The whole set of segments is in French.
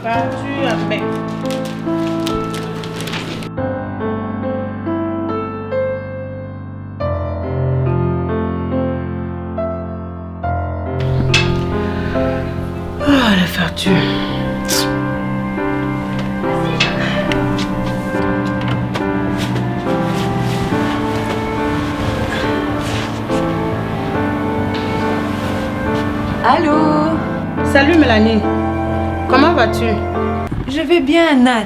facture à paix. Ah, la facture. Allô? Salut Mélanie. Comment vas-tu? Je vais bien, Nat.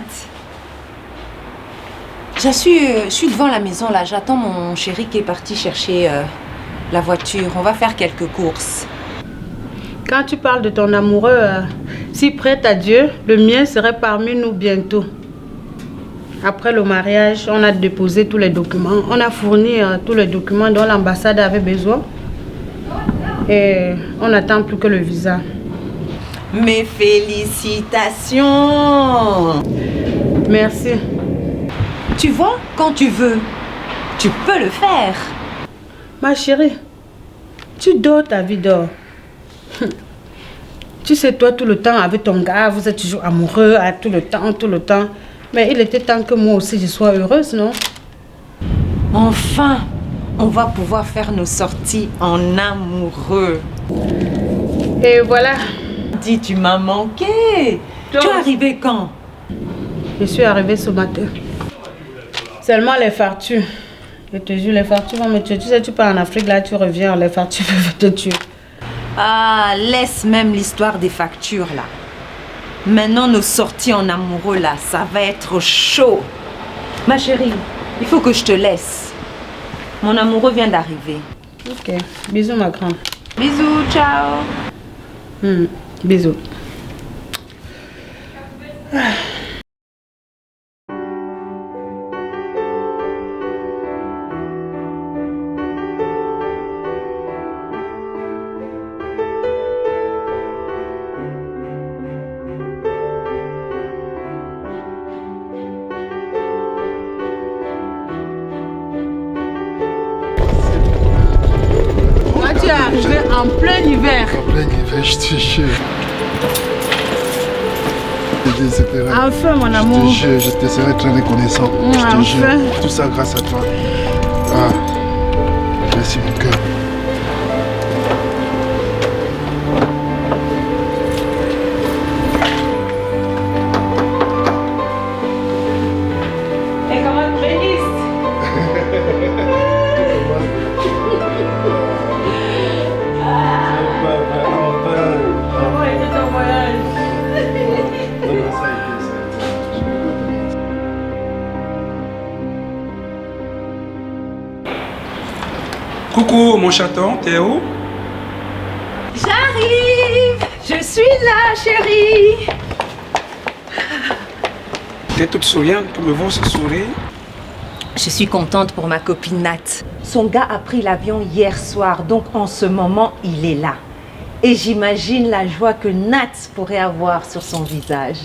Je suis devant la maison là, j'attends mon chéri qui est parti chercher la voiture. On va faire quelques courses. Quand tu parles de ton amoureux, si prête à Dieu, le mien serait parmi nous bientôt. Après le mariage, on a déposé tous les documents. On a fourni tous les documents dont l'ambassade avait besoin. Et on n'attend plus que le visa. Mes félicitations! Merci. Tu vois, quand tu veux, tu peux le faire. Ma chérie, tu dors ta vie d'or. Tu sais, toi, tout le temps, avec ton gars, vous êtes toujours amoureux, tout le temps, tout le temps. Mais il était temps que moi aussi, je sois heureuse, non? Enfin, on va pouvoir faire nos sorties en amoureux. Et voilà. Dis, tu m'as manqué. Toi Tu es aussi. arrivé quand? Je suis arrivée ce matin. Seulement les factures. Je te jure, les factures vont me tuer. Tu sais, tu pars en Afrique, là, tu reviens, les factures peuvent te tuer. Ah, laisse même l'histoire des factures là. Maintenant, nos sorties en amoureux là, ça va être chaud. Ma chérie, il faut que je te laisse. Mon amoureux vient d'arriver. Ok. Bisous, ma grande. Bisous, ciao. Bisous. Moi, tu es arrivé en plein hiver. En plein hiver, je te jure. Je désespéré. Enfin, mon Je amour. te jure, je te serai très reconnaissant. Je te Enfin. jure. Tout ça grâce à toi. Ah, merci mon cœur. Et comment tu réalistes? Comment était ton voyage? Coucou mon chaton, t'es où? J'arrive. Je suis là, chérie. T'es toute souriante, tu me vois ce sourire. Je suis contente pour ma copine Nat. Son gars a pris l'avion hier soir, donc en ce moment, il est là. Et j'imagine la joie que Nat pourrait avoir sur son visage.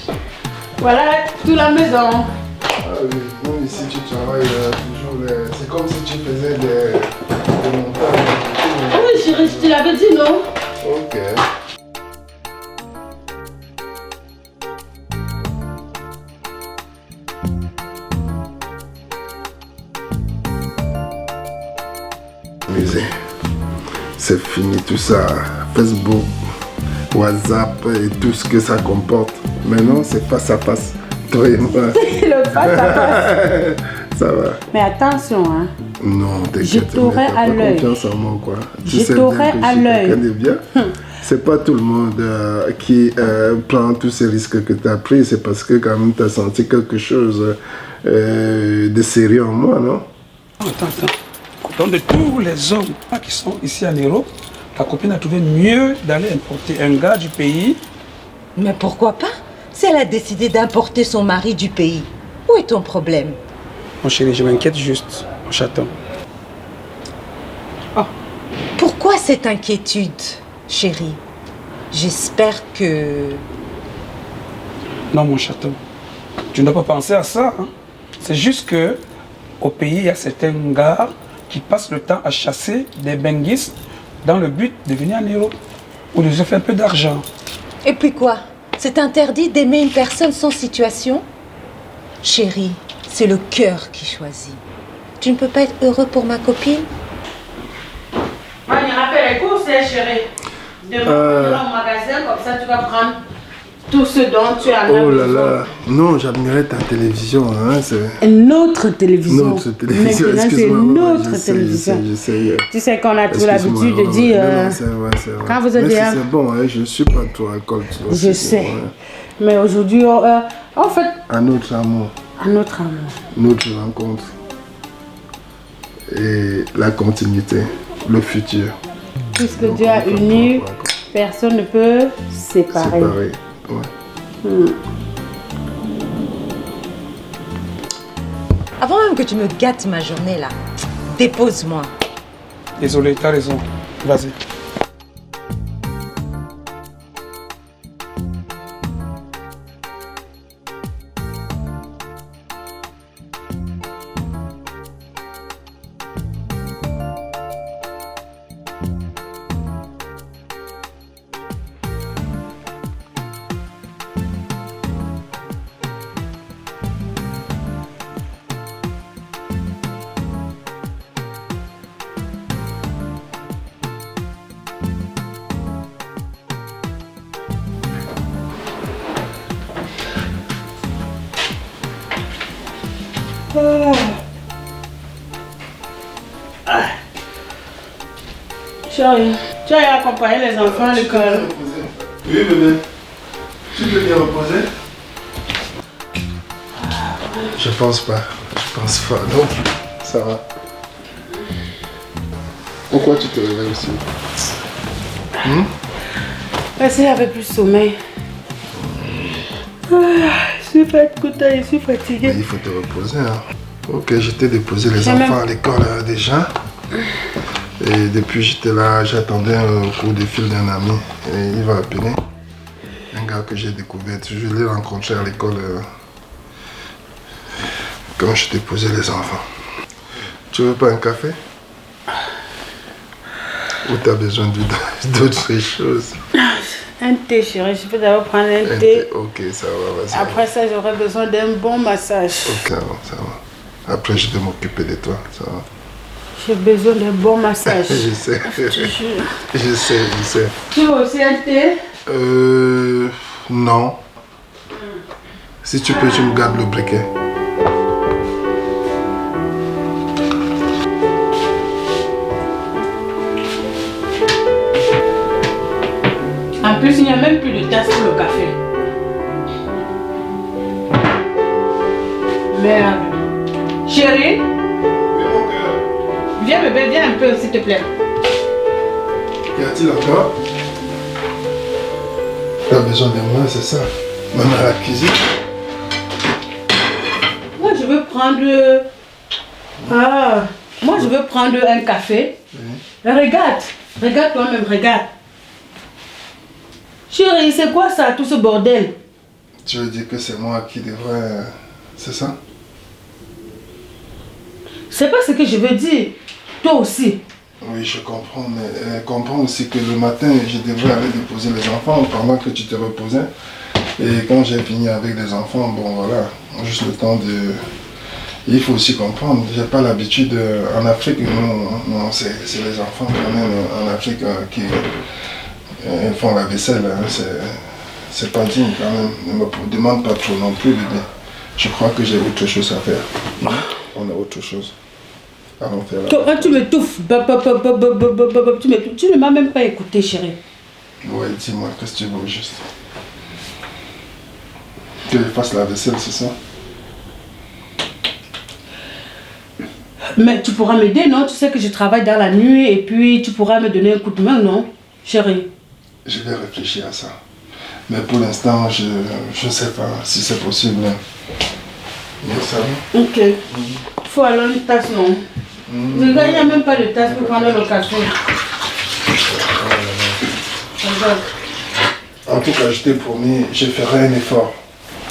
Voilà toute la maison. Ah oui, nous ici tu travailles toujours. C'est comme si tu faisais des montages. Oui, chérie, je te l'avais dit, non? Ok. Musée. C'est fini tout ça. Facebook, WhatsApp et tout ce que ça comporte. Maintenant, c'est face à face. Toi et moi. Le face à face. Ça va. Mais attention, hein. Non, t'inquiète. Je t'aurai mais t'as à pas l'œil. confiance en moi, quoi. Tu Je sais t'aurai bien que à je suis l'œil. quelqu'un de bien. C'est pas tout le monde qui prend tous ces risques que tu as pris. C'est parce que quand même tu as senti quelque chose de sérieux en moi, non? Attends. Donc de tous les hommes qui sont ici en Europe, ta copine a trouvé mieux d'aller importer un gars du pays. Mais pourquoi pas? Si elle a décidé d'importer son mari du pays, où est ton problème? Mon chéri, je m'inquiète juste, mon chaton. Pourquoi cette inquiétude, chérie? J'espère que... Non, mon chaton, tu ne dois pas penser à ça. Hein. C'est juste que au pays, il y a certains gars qui passent le temps à chasser des benguistes dans le but de venir en Europe ou de se faire un peu d'argent. Et puis quoi? C'est interdit d'aimer une personne sans situation. Chérie, c'est le cœur qui choisit. Tu ne peux pas être heureux pour ma copine? On ira faire les courses, hein, chérie. Demain, on ira au magasin, comme ça tu vas prendre tout ce dont tu as Oh besoin. là là, non, j'admirais ta télévision. Hein, Une autre télévision. Notre télévision, Maintenant, c'est excuse-moi. une maman, autre télévision. Je sais. Tu sais qu'on a toujours Excuse-moi, l'habitude de maman. dire... Non, c'est vrai, c'est vrai. quand vous êtes Mais si bien- c'est bon, hein, je ne suis pas trop alcool. Tu vois, Je c'est sais. bon, hein. Mais aujourd'hui, en fait, Un autre amour, un autre amour. notre rencontre. Et la continuité, le futur. Tout ce que Donc, Dieu a on va uni, encore personne ne peut séparer. séparer. Ouais. Avant même que tu me gâtes ma journée là, dépose-moi. Désolé, t'as raison. Vas-y. Chérie, tu as accompagné les enfants à l'école. Oui, bébé. Tu veux bien reposer? Je pense pas. Je pense pas. Non, ça va. Pourquoi tu te réveilles aussi? Parce qu'il avait plus de sommeil. Je suis Mais fatiguée. il faut te reposer. Hein. Ok, j'étais déposé les J'ai enfants même- à l'école déjà. Et depuis j'étais là, j'attendais un coup de fil d'un ami. Et il va appeler. Un gars que j'ai découvert. Je l'ai rencontré à l'école quand je déposais les enfants. Tu veux pas un café? Ou tu as besoin d'autres choses? Un thé, chérie. Je peux d'abord prendre un Un thé. thé. Ok, ça va, vas-y. Après ça, j'aurai besoin d'un bon massage. Ok, alors, ça va. Après, je vais m'occuper de toi, ça va. J'ai besoin d'un bon massage. Je sais. Je te jure. Je sais. Tu veux aussi un thé? Non. Si tu peux, tu me gardes le briquet. En plus, il n'y a même plus de tasse pour le café. Merde. Chérie, Oui, mon cœur. viens bébé, viens un peu s'il te plaît. Qu'y a-t-il encore? Tu as besoin de moi, c'est ça? Même à la cuisine? Moi, je veux prendre... moi, je veux prendre un café. Regarde. Regarde toi-même, regarde. Chérie, c'est quoi ça, tout ce bordel? Tu veux dire que c'est moi qui devrais... C'est ça? C'est pas ce que je veux dire. Toi aussi. Oui, je comprends, mais comprends aussi que le matin, je devrais aller déposer les enfants pendant que tu te reposais. Et quand j'ai fini avec les enfants, bon voilà, juste le temps de... Il faut aussi comprendre, j'ai pas l'habitude, en Afrique, non, c'est les enfants quand même en Afrique qui font la vaisselle, hein, c'est pas digne quand même. Ne me demande pas trop non plus, bébé. Je crois que j'ai autre chose à faire. On a autre chose. Allons faire la... Toi, tu m'étouffes. Tu ne m'as même pas écouté, chérie. Ouais, dis-moi, qu'est-ce que tu veux juste? Que je fasse la vaisselle, c'est ça? Mais tu pourras m'aider, non? Tu sais que je travaille dans la nuit et puis tu pourras me donner un coup de main, non? Chérie. Je vais réfléchir à ça. Mais pour l'instant, je ne sais pas si c'est possible. Mais ça va? Ok. Faut alors une tasse, non? Regarde, il n'y a même pas de tasse pour prendre le café. Regarde. En tout cas, je t'ai promis, je ferai un effort.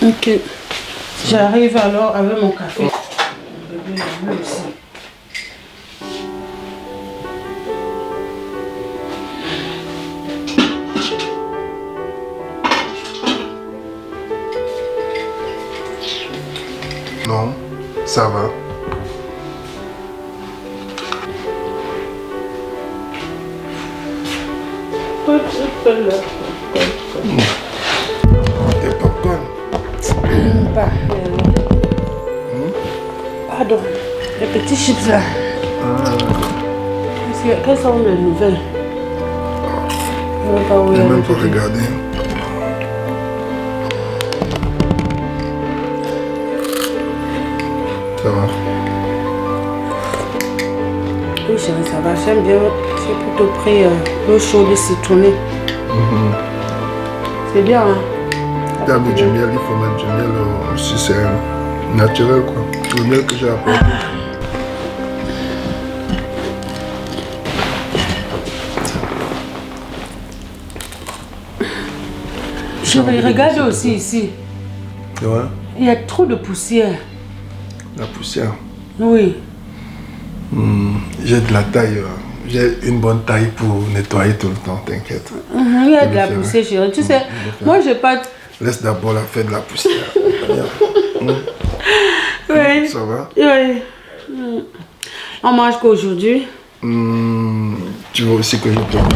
Ok. J'arrive alors avec mon café. Mon bébé, lui aussi. Ça va. Tes popcorn. Pardon, les petits chips là. Quelles sont les nouvelles? Je ne sais pas où Je il y n'ai a même le pas petit. regardé. Ça va. Oui chérie, ça va, j'aime bien. J'ai plutôt pris l'eau chaude et citronnée. C'est bien hein. Il y a du miel, il faut mettre du miel aussi, c'est naturel quoi. Le miel que j'ai apporté. Chérie, regarde aussi ici. Ouais, Il y a trop de poussière. la poussière. Oui. J'ai de la taille, j'ai une bonne taille pour nettoyer tout le temps, t'inquiète. Il y a de la Je le poussière, ferai. chérie. Tu sais, moi j'ai pas. Laisse d'abord la faire de la poussière. Viens. Oui. Ça va? Oui. On mange quoi aujourd'hui? Tu veux aussi que je prépare?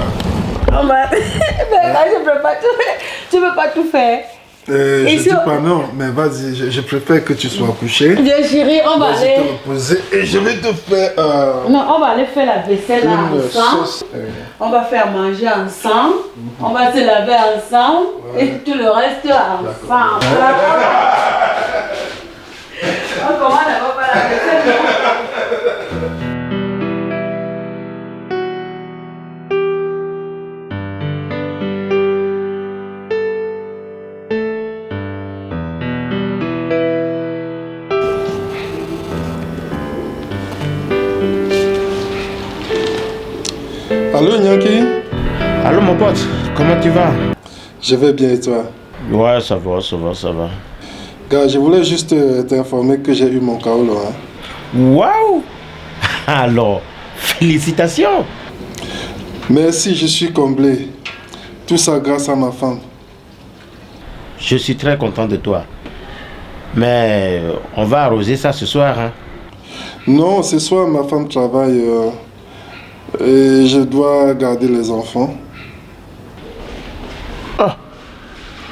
On va. Mais là, je peux pas tout faire. Tu peux pas tout faire. Je Et dis si on- pas non, mais vas-y, je préfère que tu sois couché. Bien chérie, on va Vas-y aller. te reposer et je vais te faire Non, on va aller faire la vaisselle là une ensemble. sauce. On va faire manger ensemble. On va se laver ensemble. Et tout le reste ensemble. On commande d'abord par la vaisselle. Allô Nyanki? Allô mon pote, comment tu vas? Je vais bien et toi? Ouais, ça va, ça va, ça va. Gars, je voulais juste t'informer que j'ai eu mon kaolo. Hein. Waouh! Alors, félicitations! Merci, je suis comblé. Tout ça grâce à ma femme. Je suis très content de toi. Mais on va arroser ça ce soir, hein? Non, ce soir, ma femme travaille et je dois garder les enfants.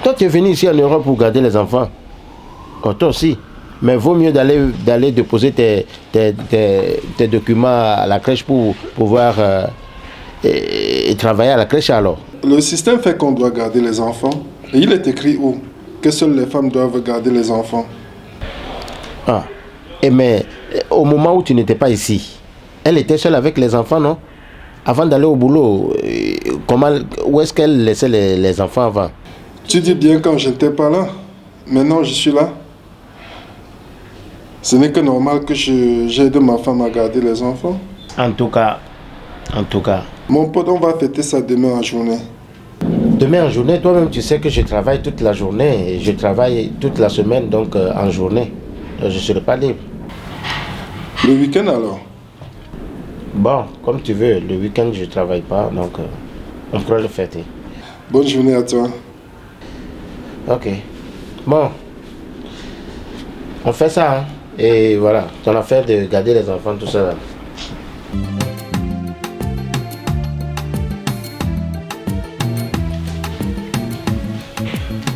Toi, tu es venu ici en Europe pour garder les enfants. Oh, toi aussi. Mais vaut mieux d'aller déposer tes documents à la crèche pour pouvoir et travailler à la crèche alors. Le système fait qu'on doit garder les enfants. Et il est écrit où? Que seules les femmes doivent garder les enfants. Ah. Mais au moment où tu n'étais pas ici, elle était seule avec les enfants, non? Avant d'aller au boulot, où est-ce qu'elle laissait les enfants avant? Tu dis bien quand je n'étais pas là. Maintenant, je suis là. Ce n'est que normal que j'aide ma femme à garder les enfants. En tout cas, Mon pote, on va fêter ça demain en journée. demain en journée, toi-même tu sais que je travaille toute la journée, et je travaille toute la semaine, donc en journée. Je ne serai pas libre. Le week-end alors? Bon, comme tu veux, le week-end je ne travaille pas, donc on pourra le fêter. Bonne journée à toi. Ok. Bon. On fait ça, hein. Et voilà, ton affaire de garder les enfants, tout ça là.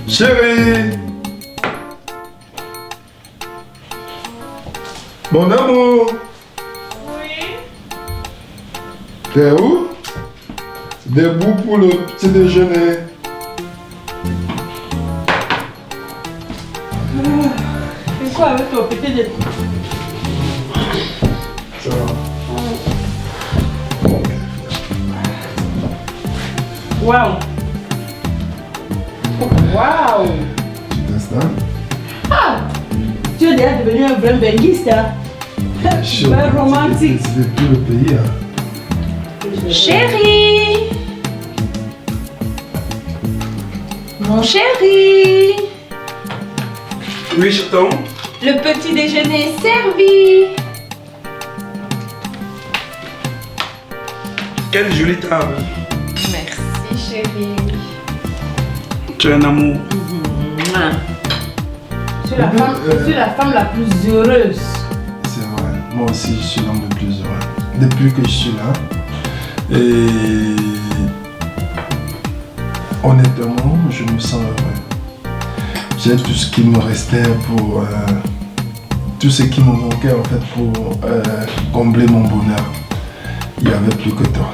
Chérie! Mon amour! Oui? T'es où? Debout pour le petit déjeuner. C'est quoi avec ton petit déjeuner? Ça va. Waouh! Waouh! Tu t'installes? Ah! Tu es déjà devenu un vrai benguiste, hein? Très romantique. C'est tout le pays. Hein. Chérie! Mon chéri! Oui, chaton. Le petit déjeuner est servi! Quelle jolie table. Merci chérie! Tu es un amour. Je suis la femme la plus heureuse moi aussi, je suis l'homme le plus heureux. Depuis que je suis là, et honnêtement, je me sens heureux. J'ai tout ce qui me restait pour... tout ce qui me manquait en fait pour combler mon bonheur. Il n'y avait plus que toi.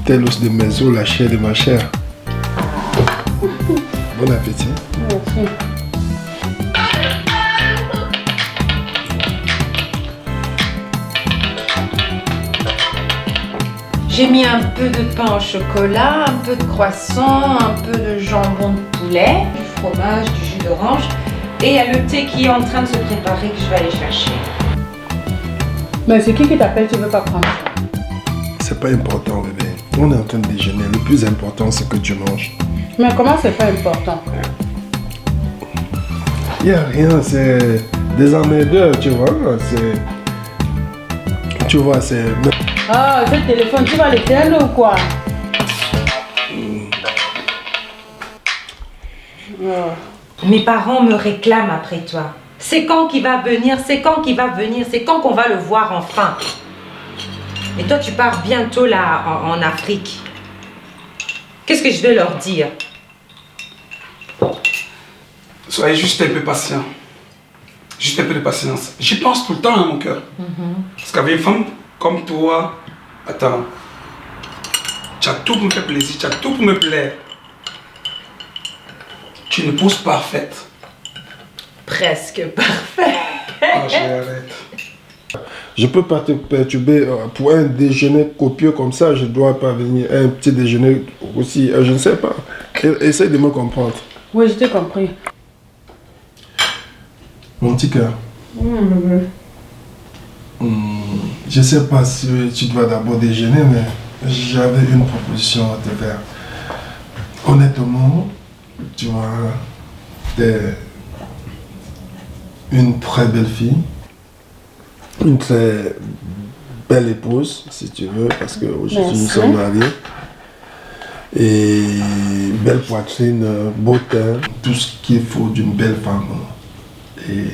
T'es l'os de mes os, la chair de ma chair. Bon appétit. Merci. J'ai mis un peu de pain au chocolat, un peu de croissant, un peu de jambon de poulet, du fromage, du jus d'orange. Et il y a le thé qui est en train de se préparer que je vais aller chercher. Mais c'est qui t'appelle, tu veux pas prendre? C'est pas important, bébé. On est en train de déjeuner. Le plus important, c'est que tu manges. Mais comment c'est pas important? Il n'y a rien, c'est des emmerdeurs, tu vois. Tu vois, c'est... Ah, ce téléphone, tu vas l'éteindre ou quoi? Oh. Mes parents me réclament après toi. C'est quand qu'il va venir? C'est quand qu'il va venir? C'est quand qu'on va le voir enfin? Et toi, tu pars bientôt là, en Afrique. Qu'est-ce que je vais leur dire? Soyez juste un peu patient. Juste un peu de patience. J'y pense tout le temps, mon cœur. Parce qu'avec une femme comme toi, attends, tu as tout pour me faire plaisir, tu as tout pour me plaire. Tu es une épouse parfaite. Presque parfait. Ah, je vais arrêter. Je peux pas te perturber pour un déjeuner copieux comme ça. Je dois pas venir. Un petit déjeuner aussi, je ne sais pas. Essaye de me comprendre. Oui, je t'ai compris. Mon petit cœur. Je sais pas si tu dois d'abord déjeuner, mais j'avais une proposition à te faire. Honnêtement, tu vois, t'es une très belle fille, une très belle épouse, si tu veux, parce qu'aujourd'hui nous sommes mariés. Et belle poitrine, beau teint, tout ce qu'il faut d'une belle femme. Et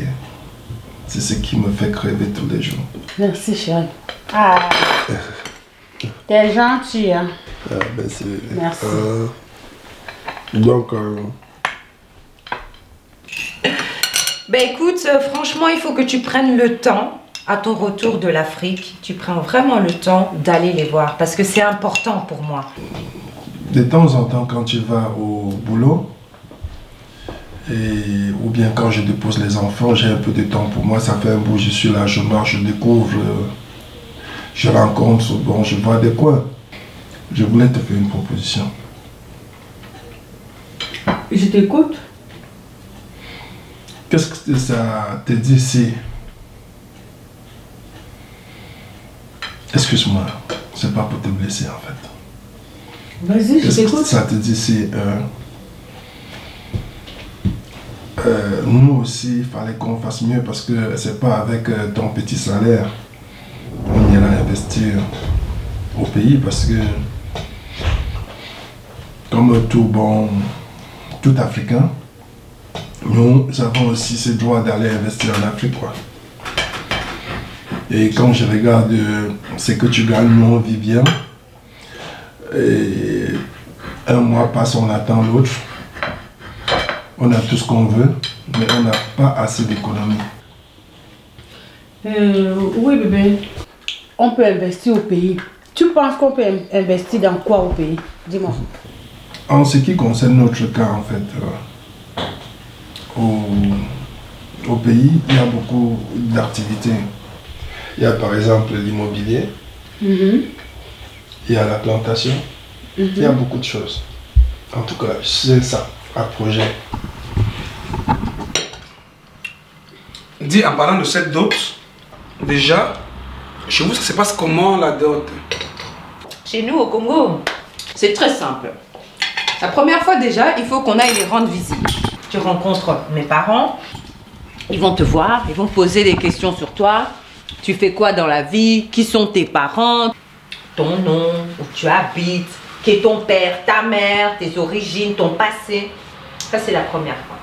c'est ce qui me fait rêver tous les jours. Merci, chérie. Ah, t'es gentil, hein. Ah, ben c'est... Merci. Donc... Ben écoute, franchement, il faut que tu prennes le temps, à ton retour de l'Afrique, tu prends vraiment le temps d'aller les voir, parce que c'est important pour moi. De temps en temps, quand tu vas au boulot, ou bien quand je dépose les enfants, j'ai un peu de temps pour moi, ça fait un bout, je suis là, je marche, je découvre, je rencontre, bon, je vois des coins. Je voulais te faire une proposition. Je t'écoute. Qu'est-ce que ça te dit si... Excuse-moi, c'est pas pour te blesser en fait. Vas-y, je Qu'est-ce que t'écoute. ça te dit si... nous aussi, il fallait qu'on fasse mieux parce que c'est pas avec ton petit salaire on ira investir au pays parce que comme tout Africain, nous avons aussi ce droit d'aller investir en Afrique, quoi. Et quand je regarde ce que tu gagnes, nous on vit bien. Et un mois passe, on attend l'autre. On a tout ce qu'on veut, mais on n'a pas assez d'économie. Oui, bébé. On peut investir au pays. Tu penses qu'on peut investir dans quoi au pays? Dis-moi. En ce qui concerne notre cas, en fait, au pays, il y a beaucoup d'activités. Il y a par exemple l'immobilier, il y a la plantation, il y a beaucoup de choses. En tout cas, c'est ça, un projet. Dis, en parlant de cette dot, déjà, chez vous, ça se passe comment la dot? Chez nous, au Congo, c'est très simple. La première fois déjà, il faut qu'on aille les rendre visite. Tu rencontres mes parents, ils vont te voir, ils vont poser des questions sur toi. Tu fais quoi dans la vie? Qui sont tes parents? Ton nom, où tu habites, qui est ton père, ta mère, tes origines, ton passé. Ça, c'est la première fois.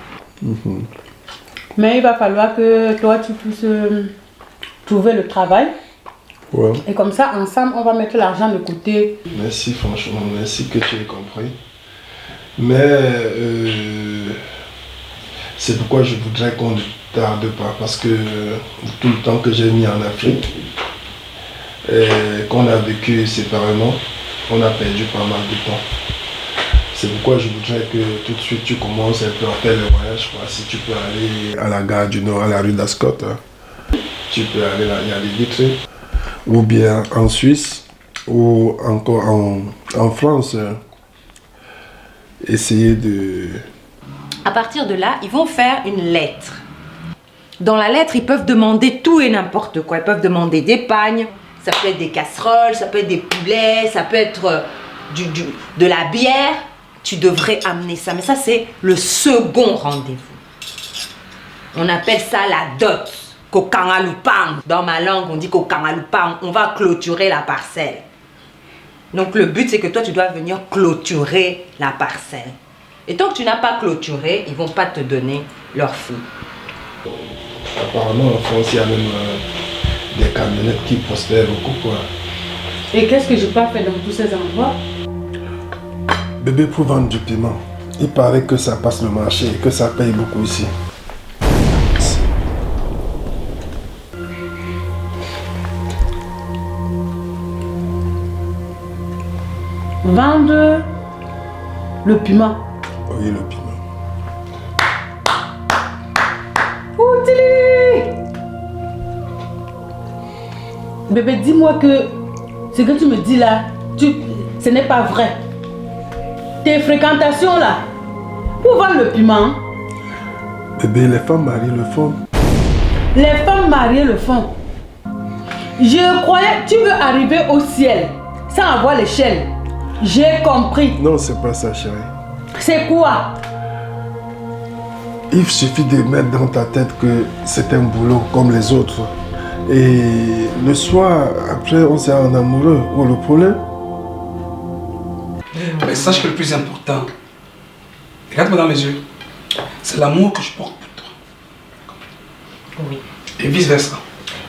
Mais il va falloir que toi, tu puisses trouver le travail. Ouais. Et comme ça, ensemble, on va mettre l'argent de côté. Merci, franchement, merci que tu aies compris. Mais c'est pourquoi je voudrais qu'on ne tarde pas, parce que tout le temps que j'ai mis en Afrique, qu'on a vécu séparément, on a perdu pas mal de temps. C'est pourquoi je voudrais que tout de suite tu commences un peu à faire le voyage, quoi. Si tu peux aller à la gare du Nord, à la rue d'Ascot, hein. Tu peux aller là, il y a des vitrines. Ou bien en Suisse, ou encore en France, essayer de... À partir de là, ils vont faire une lettre. Dans la lettre, ils peuvent demander tout et n'importe quoi. Ils peuvent demander des pagnes, ça peut être des casseroles, ça peut être des poulets, ça peut être de la bière. Tu devrais amener ça. Mais ça, c'est le second rendez-vous. On appelle ça la dot. Kokangalupang. Dans ma langue, on dit Kokangalupang. On va clôturer la parcelle. Donc, le but, c'est que toi, tu dois venir clôturer la parcelle. Et tant que tu n'as pas clôturé, ils ne vont pas te donner leur fille. Apparemment, en France, il y a même des camionnettes qui prospèrent beaucoup, quoi. Et qu'est-ce que je peux faire dans tous ces endroits? Bébé, pour vendre du piment, il paraît que ça passe le marché et que ça paye beaucoup ici. Vendre le piment. Oui, le piment. Outili! Bébé, dis-moi que ce que tu me dis là, ce n'est pas vrai. Tes fréquentations là, pour vendre le piment. Bébé, les femmes mariées le font. Les femmes mariées le font. Je croyais tu veux arriver au ciel sans avoir l'échelle. J'ai compris. Non, c'est pas ça, chérie. C'est quoi? Il suffit de mettre dans ta tête que c'est un boulot comme les autres. Et le soir, après, on s'est en amoureux. Ou le problème? Mais sache que le plus important, regarde-moi dans les yeux, c'est l'amour que je porte pour toi. Oui. Et vice-versa.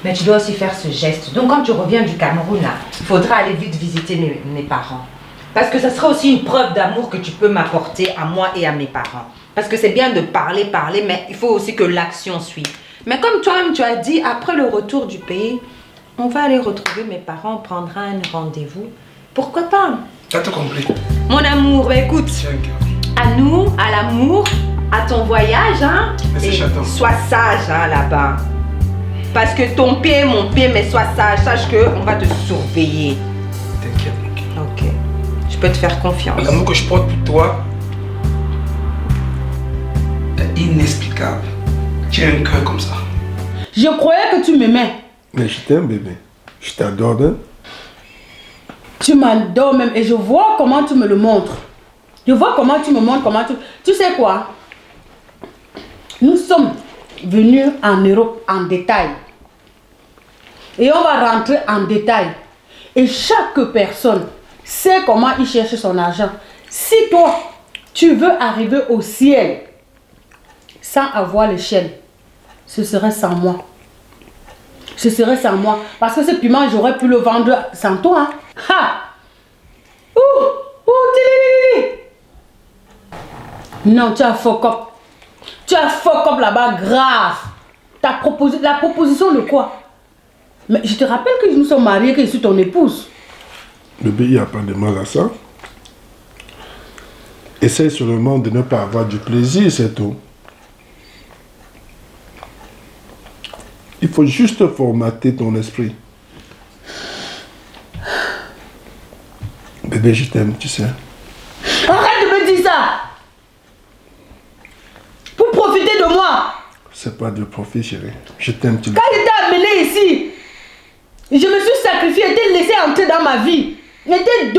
Mais tu dois aussi faire ce geste. Donc quand tu reviens du Cameroun, là, il faudra aller vite visiter mes parents. Parce que ça sera aussi une preuve d'amour que tu peux m'apporter à moi et à mes parents. Parce que c'est bien de parler, mais il faut aussi que l'action suive. Mais comme toi-même tu as dit, après le retour du pays, on va aller retrouver mes parents, on prendra un rendez-vous. Pourquoi pas? Tu as tout compris. Mon amour, bah écoute, Tiens, cœur. à nous, à l'amour, à ton voyage, hein. Merci, Et chaton. sois sage, hein, là-bas. Parce que ton pied est mon pied, mais sois sage. Sache qu'on va te surveiller. T'inquiète, mon cœur. Ok. Je peux te faire confiance. L'amour que je porte pour toi est inexplicable. Tu as un cœur comme ça. Je croyais que tu m'aimais. Mais je t'aime, bébé. Je t'adore, hein? Tu m'adores même et je vois comment tu me le montres. Je vois comment tu me montres, comment tu... Tu sais quoi? Nous sommes venus en Europe en détail. Et on va rentrer en détail. Et chaque personne sait comment il cherche son argent. Si toi, tu veux arriver au ciel sans avoir l'échelle, ce serait sans moi. Ce serait sans moi. Parce que ce piment, j'aurais pu le vendre sans toi. Hein. Ha! Ouh! Non, tu as fuck up. Tu as fuck up là-bas grave. La proposition de quoi? Mais je te rappelle que nous sommes mariés, que je suis ton épouse. Bébé, il n'y a pas de mal à ça. Essaye seulement de ne pas avoir du plaisir, c'est tout. Il faut juste formater ton esprit. Bébé, je t'aime, tu sais. Arrête de me dire ça! Pour profiter de moi! C'est pas de profit, chérie. Je t'aime, tu le Quand je t'ai amené ici, je me suis sacrifié, je t'ai laissé entrer dans ma vie. Je t'ai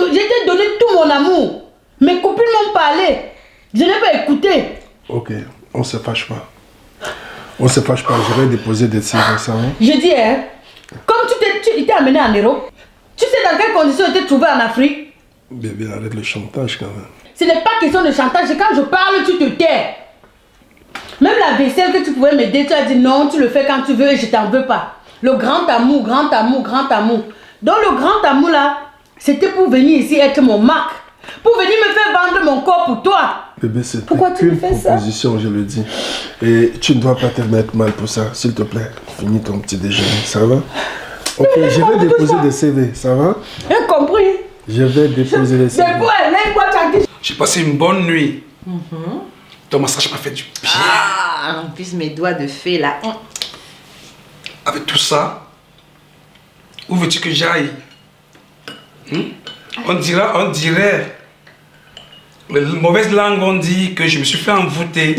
donné tout mon amour. Mes copines m'ont parlé. Je n'ai pas écouté. Ok, on ne se fâche pas. On ne se fâche pas, je vais déposer des signes comme ça. Hein? Je dis, hein, comme tu t'es amené en Europe, tu sais dans quelles conditions tu t'es trouvé en Afrique? Bébé, arrête le chantage quand même. Ce n'est pas question de chantage, quand je parle, tu te tais. Même la vaisselle que tu pouvais m'aider, tu as dit non, tu le fais quand tu veux et je t'en veux pas. Le grand amour, grand amour, grand amour. Donc le grand amour là, c'était pour venir ici être mon marque. Pour venir me faire vendre mon corps pour toi. Bébé, c'est Pourquoi tu me fais ça? proposition, je le dis. Et tu ne dois pas te mettre mal pour ça. S'il te plaît, finis ton petit déjeuner, ça va? Ok, je vais déposer des CV, ça va? J'ai compris. Je vais déposer les CV. J'ai passé une bonne nuit. Ton massage m'a fait du bien. Ah, en plus mes doigts de fée là. Avec tout ça, où veux-tu que j'aille? On dirait, les mauvaises langues ont dit que je me suis fait envoûter.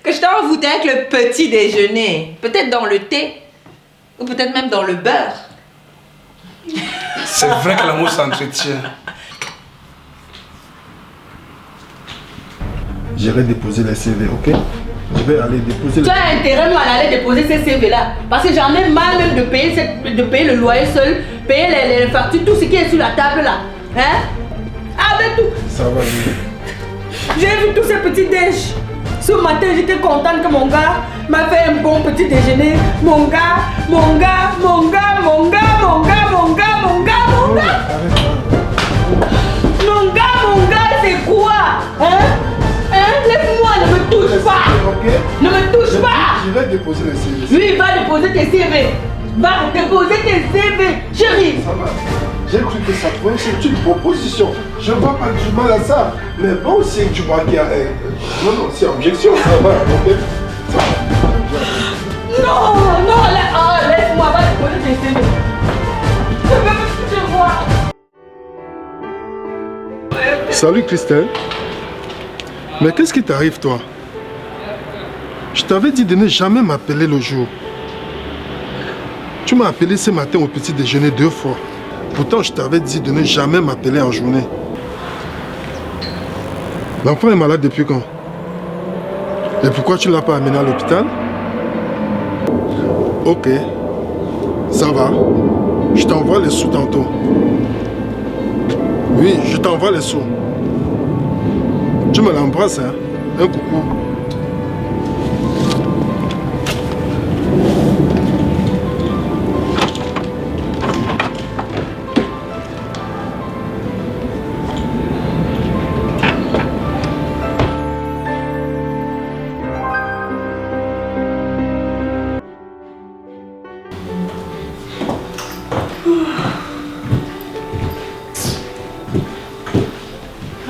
Que je t'ai envoûté avec le petit déjeuner. Peut-être dans le thé. Ou peut-être même dans le beurre. C'est vrai que l'amour s'entretient. J'irai déposer les CV, ok? Je vais aller déposer les Tu as intérêt moi, à aller déposer ces CV là. Parce que j'en ai marre même de payer le loyer seul, payer les factures, tout ce qui est sur la table là. Hein? Avec tout. Ça va, bébé. J'ai vu tous ces petits déj. Ce matin, j'étais contente que mon gars m'a fait un bon petit déjeuner. Mon gars, c'est quoi? Laisse-moi, ne me touche pas. Ok? Ne me touche pas. Je vais déposer les CV. Lui, il va déposer tes CV. Va déposer tes CV, chérie. Ça va. J'ai cru que ça pouvait être une proposition. Je vois pas du mal à ça. Mais bon, si tu vois qu'il y a un... Non, c'est objection, ça va, ok? Ça va. Non, laisse-moi, va déposer tes CV. Je veux que tu vois. Salut Christelle. Mais qu'est-ce qui t'arrive toi? Je t'avais dit de ne jamais m'appeler le jour. Tu m'as appelé ce matin au petit déjeuner 2 fois. Pourtant je t'avais dit de ne jamais m'appeler en journée. L'enfant est malade depuis quand? Et pourquoi tu ne l'as pas amené à l'hôpital? Ok, ça va. Je t'envoie les sous tantôt. Oui, je t'envoie les sous. Tu me l'embrasses, hein? Un coucou.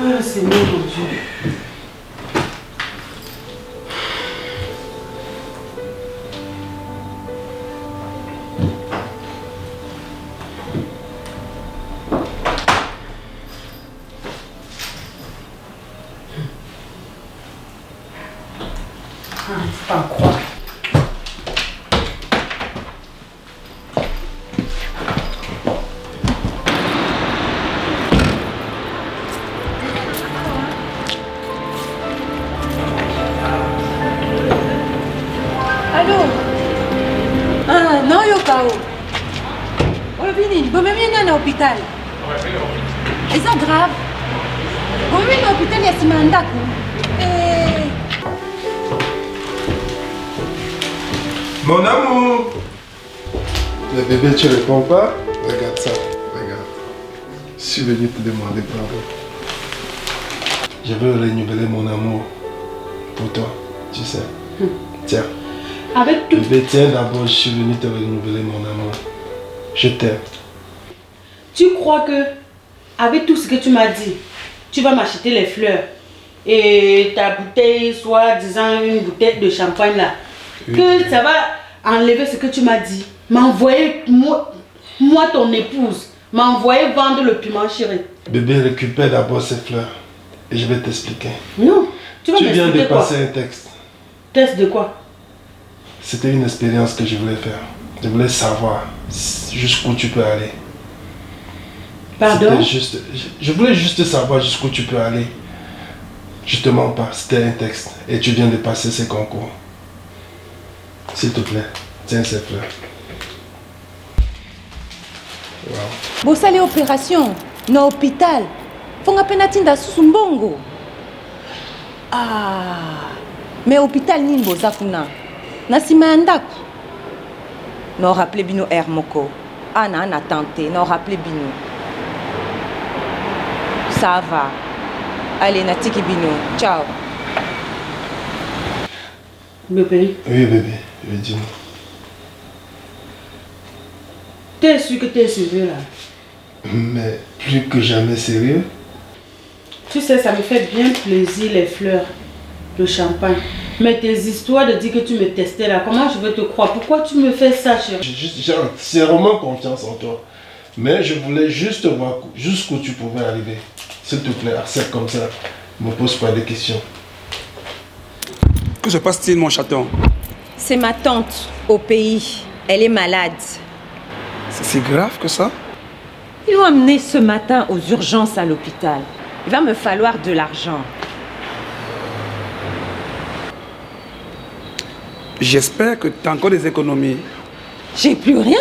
Ah, Seigneur mon Dieu. Pas croire. Allô? Ah, non, yo, Kao. Ouais, Vini, bon, même il y a un hôpital. Ils sont graves. Bon, même il y a un hôpital, il y a ce mandat. Mon amour! Le bébé, tu réponds pas? Regarde ça, regarde. Je suis venu te demander pardon. Je veux renouveler mon amour pour toi, tu sais. Tiens. Avec tout. Bébé, tiens d'abord, je suis venu te renouveler mon amour. Je t'aime. Tu crois que, avec tout ce que tu m'as dit, tu vas m'acheter les fleurs et ta bouteille, soit disant une bouteille de champagne là, oui, que ça va enlever ce que tu m'as dit, m'envoyer, moi ton épouse, m'envoyer vendre le piment chéri. Bébé, récupère d'abord ces fleurs et je vais t'expliquer. Non, tu vas m'expliquer quoi? Tu viens de passer un texte. Texte de quoi? C'était une expérience que je voulais faire. Je voulais savoir jusqu'où tu peux aller. Pardon? Je voulais juste savoir jusqu'où tu peux aller. Je te mens pas, c'était un texte. Et tu viens de passer ces concours. S'il te plaît, tiens ces fleurs. Wow. Bon, ça les opérations, dans l'hôpital. Faut nga penatinda sous mbongo. Ah, mais hôpital ni mboza kuna. Na sima ndako. Non, rappelez Bino Hermoko. Anna, a tenté. Non, rappelez Bino. Ça va. Allez, Natiki Bino. Ciao. Bébé, Oui, bébé. Oui, dis-moi. t'es sûr que t'es sérieux là? Mais plus que jamais sérieux. Tu sais, ça me fait bien plaisir les fleurs, le champagne. Mais tes histoires de dire que tu me testais là, comment je veux te croire? Pourquoi tu me fais ça, chérie? J'ai entièrement confiance en toi. Mais je voulais juste voir jusqu'où tu pouvais arriver. S'il te plaît, accepte comme ça. Ne me pose pas de questions. Que se passe-t-il, mon chaton? C'est ma tante au pays. Elle est malade. C'est si grave que ça? Ils l'ont amenée ce matin aux urgences à l'hôpital. Il va me falloir de l'argent. J'espère que tu as encore des économies. J'ai plus rien.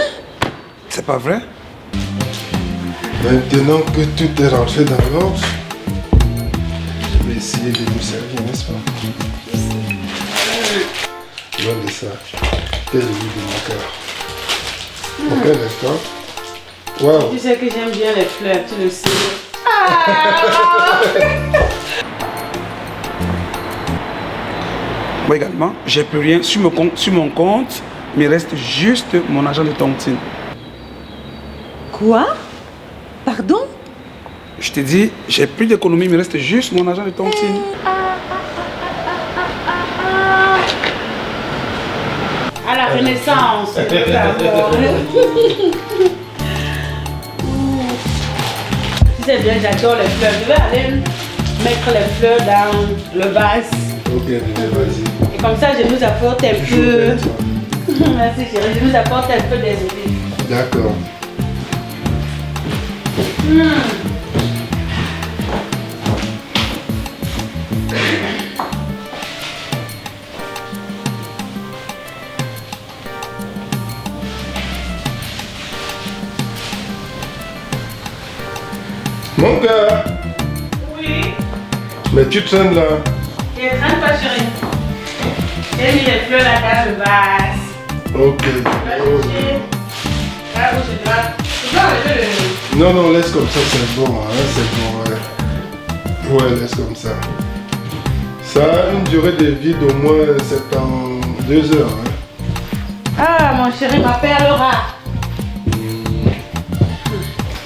C'est pas vrai? Maintenant que tout est rentré dans l'ordre, je vais essayer de nous servir, n'est-ce pas? Loin de ça, t'es le lit de mon cœur. Ok, d'accord? Waouh! Tu sais que j'aime bien les fleurs, tu le sais. Moi également, j'ai plus rien sur mon compte, mais il reste juste mon argent de tontine. Quoi? Pardon? Je te dis, j'ai plus d'économie, mais il reste juste mon argent de tontine. À la Renaissance. Tu sais bien, j'adore les fleurs. Je vais aller mettre les fleurs dans le vase. Ok, bébé, vas-y. Et comme ça, je nous apporte un peu. Merci chérie, je nous apporte un peu des olives. D'accord. Mon cœur, Oui. mais tu traînes là. Je ne traîne pas chérie. J'ai mis les fleurs là dans le vase. Ok. Là où je dois enlever le... Non, non, laisse comme ça, c'est bon, hein, c'est bon, ouais. Ouais, laisse comme ça. Ça a une durée de vie d'au moins 72 heures, hein. Ah, mon chéri, ma perle rare.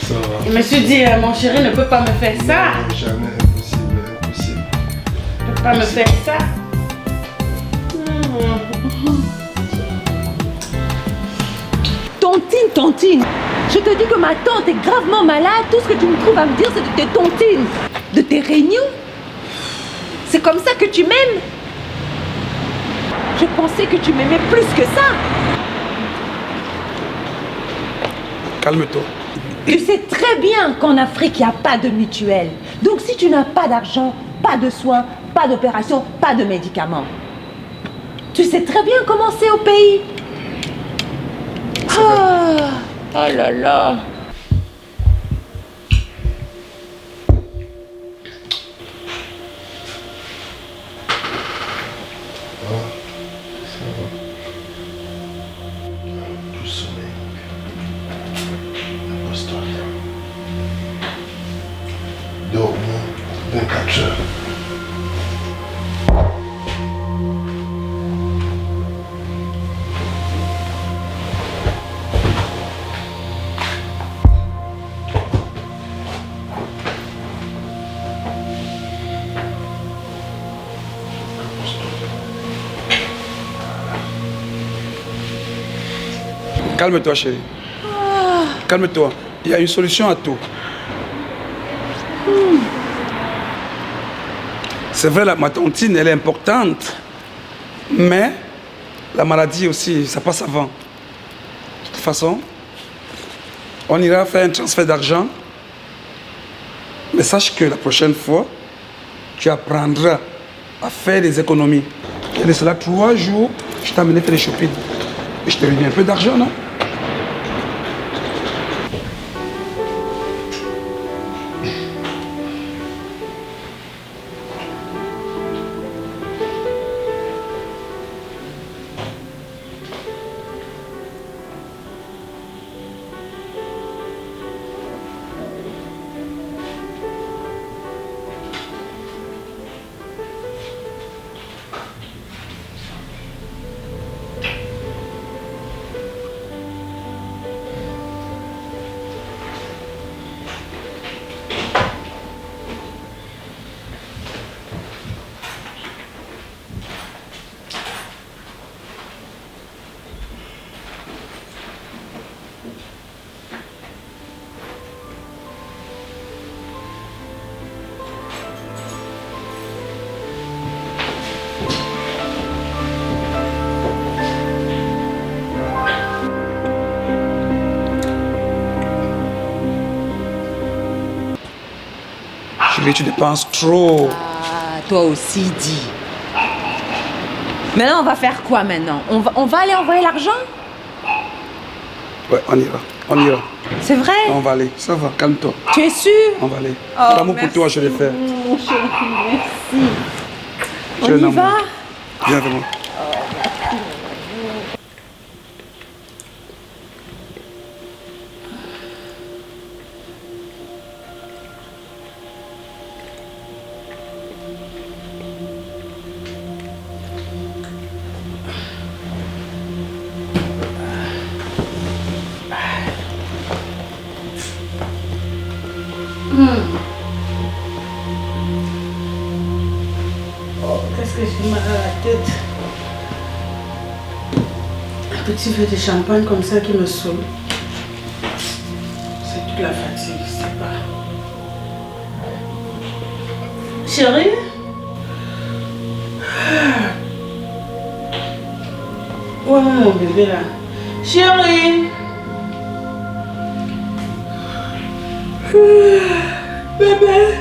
Ça va. Je me suis dit, mon chéri ne peut pas me faire ça. Non, jamais, impossible, impossible. Il ne peut pas me faire ça. Tontine, tontine. Je te dis que ma tante est gravement malade. Tout ce que tu me trouves à me dire, c'est de tes tontines. De tes réunions. C'est comme ça que tu m'aimes. Je pensais que tu m'aimais plus que ça. Calme-toi. Tu sais très bien qu'en Afrique, il n'y a pas de mutuelle. Donc si tu n'as pas d'argent, pas de soins, pas d'opération, pas de médicaments. Tu sais très bien comment c'est au pays. Oh là là. Plus sommeil. Pose-toi. Dors au moins 24 heures. Calme-toi, chérie. Calme-toi. Il y a une solution à tout. C'est vrai, ma tontine, elle est importante. Mais la maladie aussi, ça passe avant. De toute façon, on ira faire un transfert d'argent. Mais sache que la prochaine fois, tu apprendras à faire des économies. Il y a de cela 3 jours, je t'ai amené faire des shopping. Et je t'ai donné un peu d'argent, non? Chérie, tu dépenses trop. Ah, toi aussi, dis. Maintenant, on va faire quoi maintenant? On va aller envoyer l'argent? Ouais, on ira. On ira. C'est vrai? On va aller. Ça va, calme-toi. Tu es sûr? On va aller. Oh, L'amour pour toi, je vais le faire. Mon chéri, merci. Tu es On un y amour. va? Viens avec moi. Oh, qu'est-ce que j'ai mal à la tête. Un petit verre de champagne comme ça qui me saoule. C'est toute la fatigue, je sais pas. Chérie? Où est mon bébé là? Chérie! Bébé!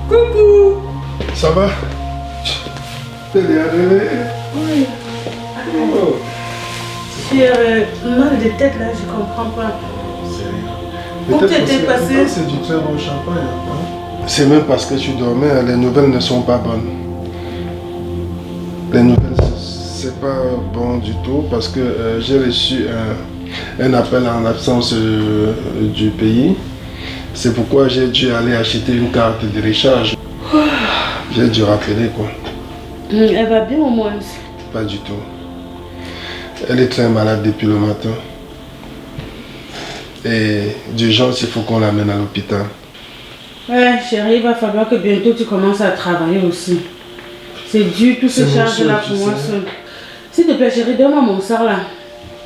Coucou! Ça va? T'es bien réveillé? Oui. Oh. J'ai mal de tête là, je comprends pas. Où Peut-être t'étais parce que passé? c'est du très bon champagne. Hein? C'est même parce que tu dormais, les nouvelles ne sont pas bonnes. Les nouvelles, c'est pas bon du tout parce que j'ai reçu un appel en absence du pays. C'est pourquoi j'ai dû aller acheter une carte de recharge. J'ai dû rappeler quoi. Elle va bien au moins. Pas du tout. Elle est très malade depuis le matin. Et d'urgence, il faut qu'on l'amène à l'hôpital. Ouais, chérie, il va falloir que bientôt tu commences à travailler aussi. C'est dur, toutes ces C'est mon charges là souhait, pour tu moi sais. seule. S'il te plaît, chérie, donne-moi mon sort là.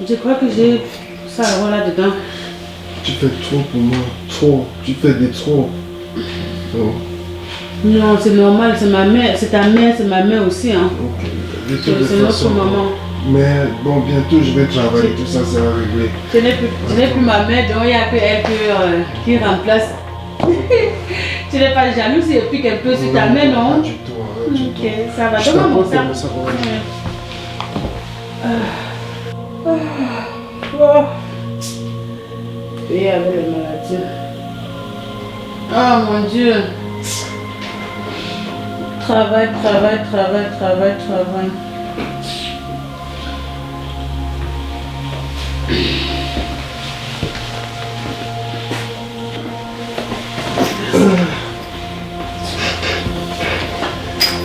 Je crois que j'ai ça là-dedans. Tu fais trop pour moi. Trop. Tu fais des trop. Oh. Non, c'est normal, c'est ma mère, c'est ta mère, c'est ma mère aussi. Hein. Ok. De toute C'est notre façon, maman. mais bon, bientôt je vais travailler, tout ça sera réglé. Je n'ai plus ma mère, donc il n'y a que elle qui remplace. Tu n'es pas jaloux si elle pique un peu sur ta mère, non? Pas du tout, hein, du Ok, tout. ça va. Je Donne-moi mon t'apporte, sac. mais ça va aller. Oh. Et avec les maladies. Oh mon Dieu. Travail.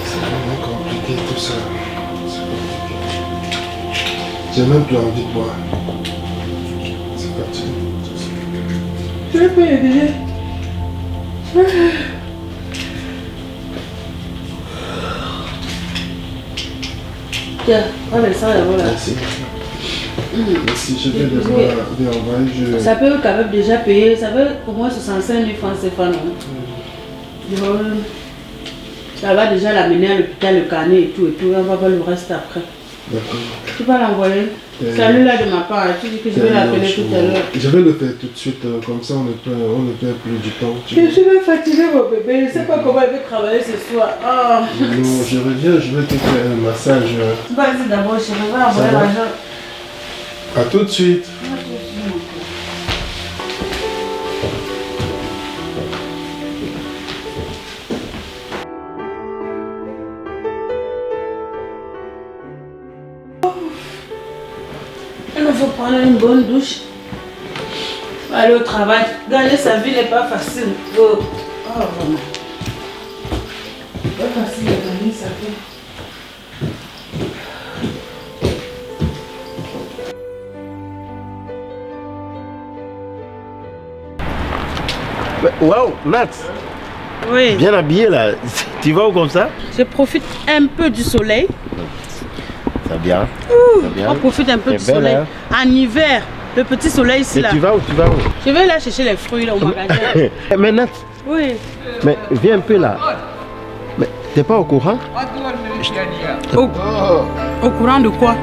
C'est vraiment compliqué tout ça. C'est compliqué. J'ai même plus envie de boire. C'est parti. Je peux aider. Tiens, prends le sang là-bas là. Merci. Merci, je vais devoir les envoyer. Ça peut quand même déjà payer, ça veut au moins 65 000 francs CFA, non? Donc, ça va déjà l'amener à l'hôpital, le carnet et tout, on va voir le reste après. D'accord. Tu vas l'envoyer? Salut là de ma part, tu dis que je vais l'appeler tout à l'heure. Je vais le faire tout de suite, comme ça on ne perd plus du temps. Je suis même fatiguée mon bébé, je ne sais pas comment elle veut travailler ce soir. Oh. Non, je reviens, je vais te faire un massage. Vas-y d'abord, je vais envoyer va? l'argent. À tout de suite. Il nous faut prendre une bonne douche. Aller au travail. Gagner sa vie n'est pas facile. Oh, vraiment. Pas facile de gagner sa vie. Waouh, Nat, Oui. bien habillé là. Tu vas où comme ça? Je profite un peu du soleil. C'est bien. C'est bien. On profite un peu C'est du belle, soleil. hein? En hiver, le petit soleil ici Mais là. tu vas où? Tu vas où? Je vais là chercher les fruits là au magasin. Mais Nat, Oui. mais viens un peu là. Mais t'es pas au courant? Au courant de quoi?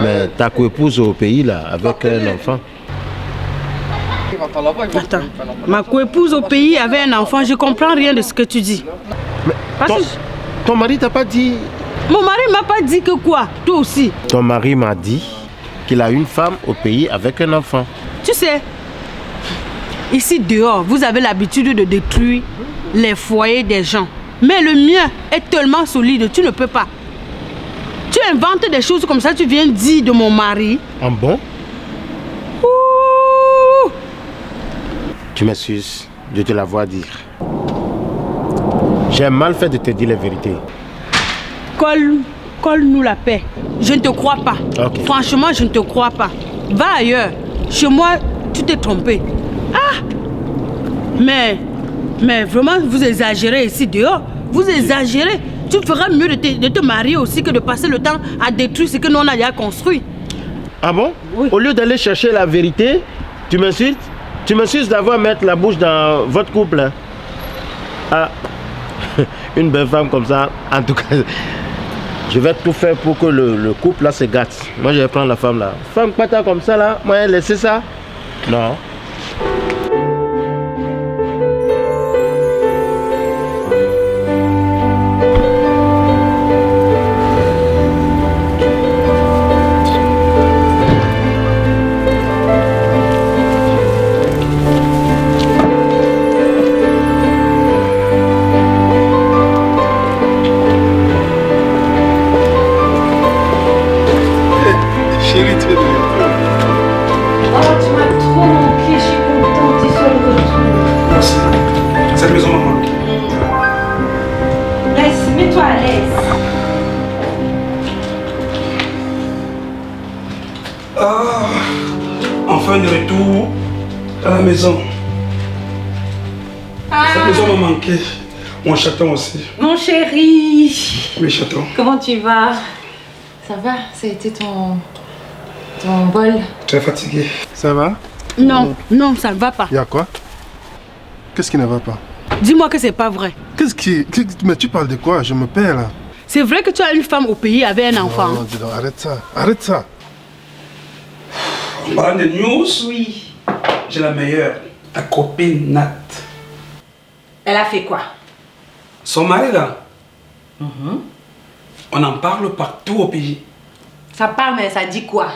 Mais ta coépouse au pays là, avec un enfant. Attends, ma coépouse au pays avait un enfant, je comprends rien de ce que tu dis. Mais ton mari t'a pas dit... Mon mari m'a pas dit que quoi, toi aussi. Ton mari m'a dit qu'il a une femme au pays avec un enfant. Tu sais, ici dehors, vous avez l'habitude de détruire les foyers des gens. Mais le mien est tellement solide, tu ne peux pas. Tu inventes des choses comme ça, tu viens dire de mon mari. Ah bon? Ouh. Tu m'excuses, je te la vois dire. J'ai mal fait de te dire la vérité. Colle-nous la paix. Je ne te crois pas. Okay. Franchement, je ne te crois pas. Va ailleurs. Chez moi, tu t'es trompé. Ah! Mais vraiment, vous exagérez ici dehors. Vous exagérez. Tu feras mieux de te marier aussi que de passer le temps à détruire ce que nous on a déjà construit. Ah bon? Oui. Au lieu d'aller chercher la vérité, tu m'insultes? Tu m'insultes d'avoir mettre la bouche dans votre couple. Hein? Ah, une belle femme comme ça, en tout cas, je vais tout faire pour que le couple là se gâte. Moi, je vais prendre la femme là. Femme pata comme ça là, moi, laisser ça? Non. Chérie, tu es de retour. Oh, tu m'as trop manqué, je suis contente, tu sois de retour. Merci. Cette maison m'a manqué. Laisse, mets-toi à l'aise. Ah, enfin de retour à la maison. Cette maison m'a manqué. Mon chaton aussi. Mon chéri, Oui, chaton. comment tu vas? Ça va? Ça a été ton vol? Très fatigué. Ça va? Non, non, ça ne va pas. Il y a quoi? Qu'est-ce qui ne va pas? Dis-moi que c'est pas vrai. Mais tu parles de quoi? Je me perds là. C'est vrai que tu as une femme au pays avec un enfant. Non, dis donc, arrête ça. Arrête ça. En parlant de news, Oui. j'ai la meilleure. Ta copine Nat. Elle a fait quoi? Son mari là. On en parle partout au pays. Ça parle, mais ça dit quoi?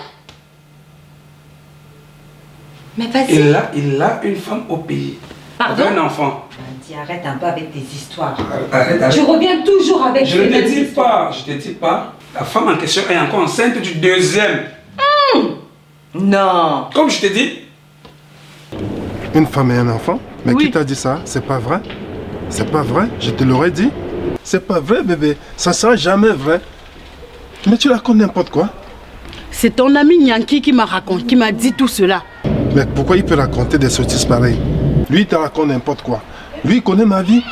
Mais vas-y. Il a une femme au pays. Pardon? Avec un enfant. Dis, arrête un peu avec tes histoires. Arrête. Tu reviens toujours avec Je ne tes te mêmes dis histoires. pas, je te dis pas. La femme en question est encore enceinte du deuxième. Non. Comme je t'ai dit. Une femme et un enfant? Mais Oui. qui t'a dit ça? C'est pas vrai? C'est pas vrai? Je te l'aurais dit. C'est pas vrai, bébé. Ça sera jamais vrai. Mais tu racontes n'importe quoi. C'est ton ami Nyanki qui m'a raconté, qui m'a dit tout cela. Mais pourquoi il peut raconter des sottises pareilles? Lui, il te raconte n'importe quoi. Lui, il connaît ma vie.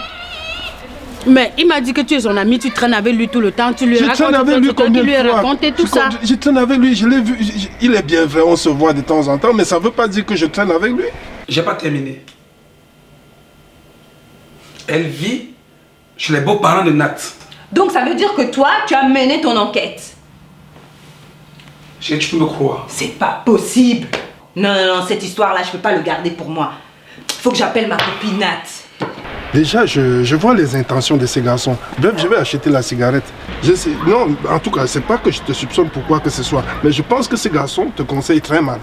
Mais il m'a dit que tu es son ami, tu traînes avec lui tout le temps, tu lui Je racontes traîne avec lui tu combien lui de fois? racontes tout ça. Je traîne avec lui, je l'ai vu. Il est bien vrai, on se voit de temps en temps, mais ça veut pas dire que je traîne avec lui. J'ai pas terminé. Elle vit chez les beaux-parents de Nat. Donc ça veut dire que toi, tu as mené ton enquête. Tu peux me croire. C'est pas possible. Non, non, non, cette histoire-là, je peux pas le garder pour moi. Faut que j'appelle ma copine Nat. Déjà, je vois les intentions de ces garçons. Bref, je vais acheter la cigarette. Je sais, non, en tout cas, c'est pas que je te soupçonne pour quoi que ce soit, mais je pense que ces garçons te conseillent très mal.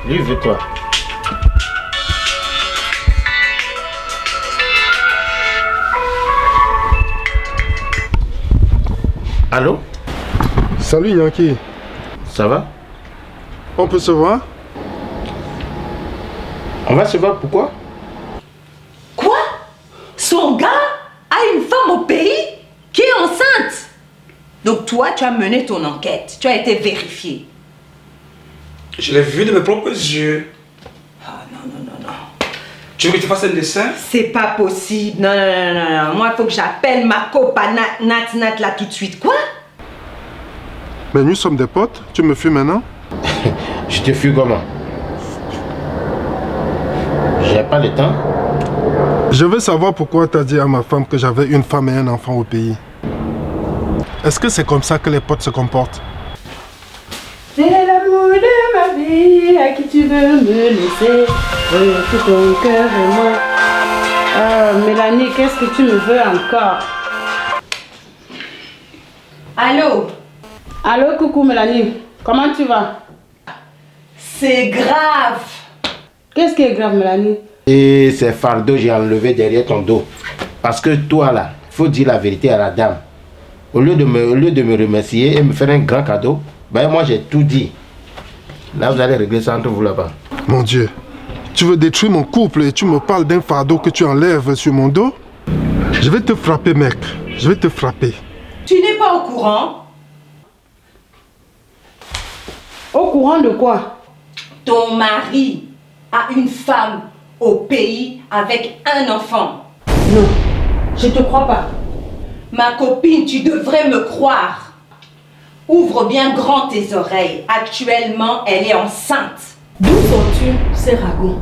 Lui veut quoi? Allô? Salut Yankee, Ça va? on peut se voir? On va se voir, pourquoi? Quoi? Son gars a une femme au pays qui est enceinte. Donc toi, tu as mené ton enquête. Tu as été vérifié. Je l'ai vu de mes propres yeux. Ah non, non, non, non. Tu veux que je te fasse un dessin? C'est pas possible. Non, non, non, non, non. Moi, il faut que j'appelle ma copain Nat là tout de suite. Quoi? Mais nous sommes des potes, tu me fuis maintenant? Je te fuis comment? J'ai pas le temps. Je veux savoir pourquoi tu as dit à ma femme que j'avais une femme et un enfant au pays. Est-ce que c'est comme ça que les potes se comportent? C'est l'amour de ma vie, à qui tu veux me laisser, tout ton cœur et moi. Ah, Mélanie, qu'est-ce que tu me veux encore? Allô? Allô, coucou Mélanie, comment tu vas? C'est grave. Qu'est-ce qui est grave, Mélanie? Et ces fardeaux, j'ai enlevé derrière ton dos. Parce que toi là, il faut dire la vérité à la dame. Au lieu de me remercier et me faire un grand cadeau, ben moi j'ai tout dit. Là vous allez régler ça entre vous là-bas. Mon Dieu, tu veux détruire mon couple et tu me parles d'un fardeau que tu enlèves sur mon dos? Je vais te frapper, mec. Je vais te frapper. Tu n'es pas au courant? Au courant de quoi? Ton mari a une femme au pays avec un enfant. Non, je te crois pas. Ma copine, tu devrais me croire. Ouvre bien grand tes oreilles. Actuellement, elle est enceinte. D'où sont-tu ces ragots?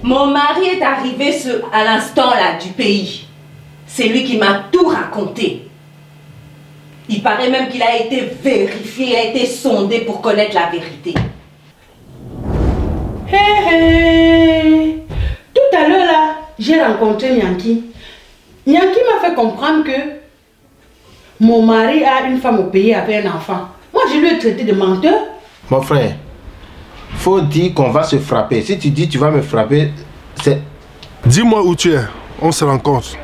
Mon mari est arrivé à l'instant là du pays. C'est lui qui m'a tout raconté. Il paraît même qu'il a été vérifié, il a été sondé pour connaître la vérité. Hé hé! Tout à l'heure là, j'ai rencontré Nyanki. Nyanki m'a fait comprendre que mon mari a une femme au pays avec un enfant. Moi, je lui ai traité de menteur. Mon frère, faut dire qu'on va se frapper. Si tu dis tu vas me frapper, c'est... Dis-moi où tu es. On se rencontre.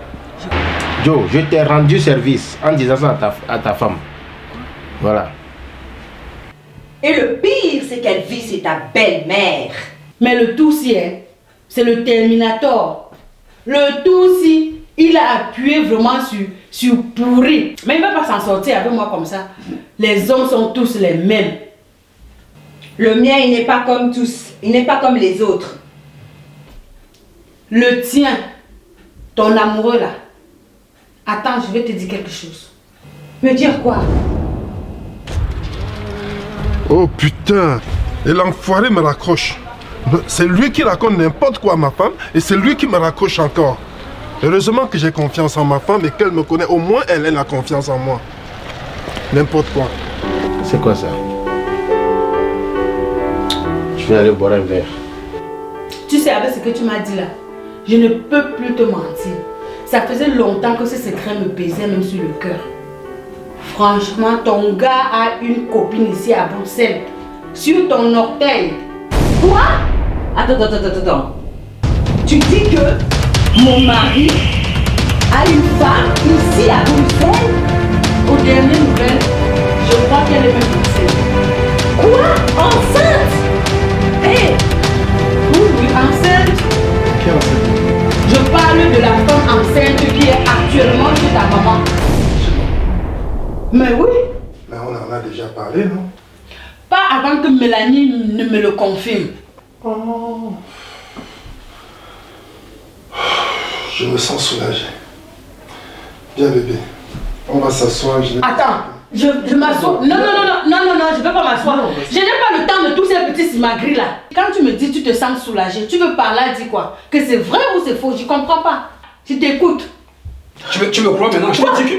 Joe, je t'ai rendu service en disant ça à ta femme. Voilà. Et le pire, c'est qu'elle vit, c'est ta belle-mère. Mais le tout si, hein, c'est le Terminator. Le tout si, il a appuyé vraiment sur pourri. Mais il ne va pas s'en sortir avec moi comme ça. Les hommes sont tous les mêmes. Le mien, il n'est pas comme tous. Il n'est pas comme les autres. Le tien, ton amoureux là. Attends, je vais te dire quelque chose. Me dire quoi? Oh putain! Et l'enfoiré me raccroche. C'est lui qui raconte n'importe quoi à ma femme et c'est lui qui me raccroche encore. Heureusement que j'ai confiance en ma femme et qu'elle me connaît. Au moins, elle a la confiance en moi. N'importe quoi. C'est quoi ça? Je vais aller boire un verre. Tu sais, avec ce que tu m'as dit là, je ne peux plus te mentir. Ça faisait longtemps que ce secret me pesait même sur le cœur. Franchement, ton gars a une copine ici à Bruxelles. Sur ton orteil. Quoi? Attends. Tu dis que mon mari a une femme ici à Bruxelles? Aux dernières nouvelles, je crois qu'elle est même Bruxelles. Quoi? Enceinte? Hé! Oui, enceinte. Qui est enceinte? Je parle de la femme enceinte qui est actuellement chez ta maman. Mais oui. Mais on en a déjà parlé, non? Pas avant que Mélanie ne me le confirme. Oh. Je me sens soulagé. Viens bébé, on va s'asseoir. Attends, je m'assois. Non, je ne veux pas m'asseoir. Je n'ai pas le temps de tous ces petits simagris là. Quand tu me dis tu te sens soulagé, tu veux parler, dis quoi? Que c'est vrai ou c'est faux? Je ne comprends pas. Je t'écoute. Tu me crois maintenant? Je te dis que...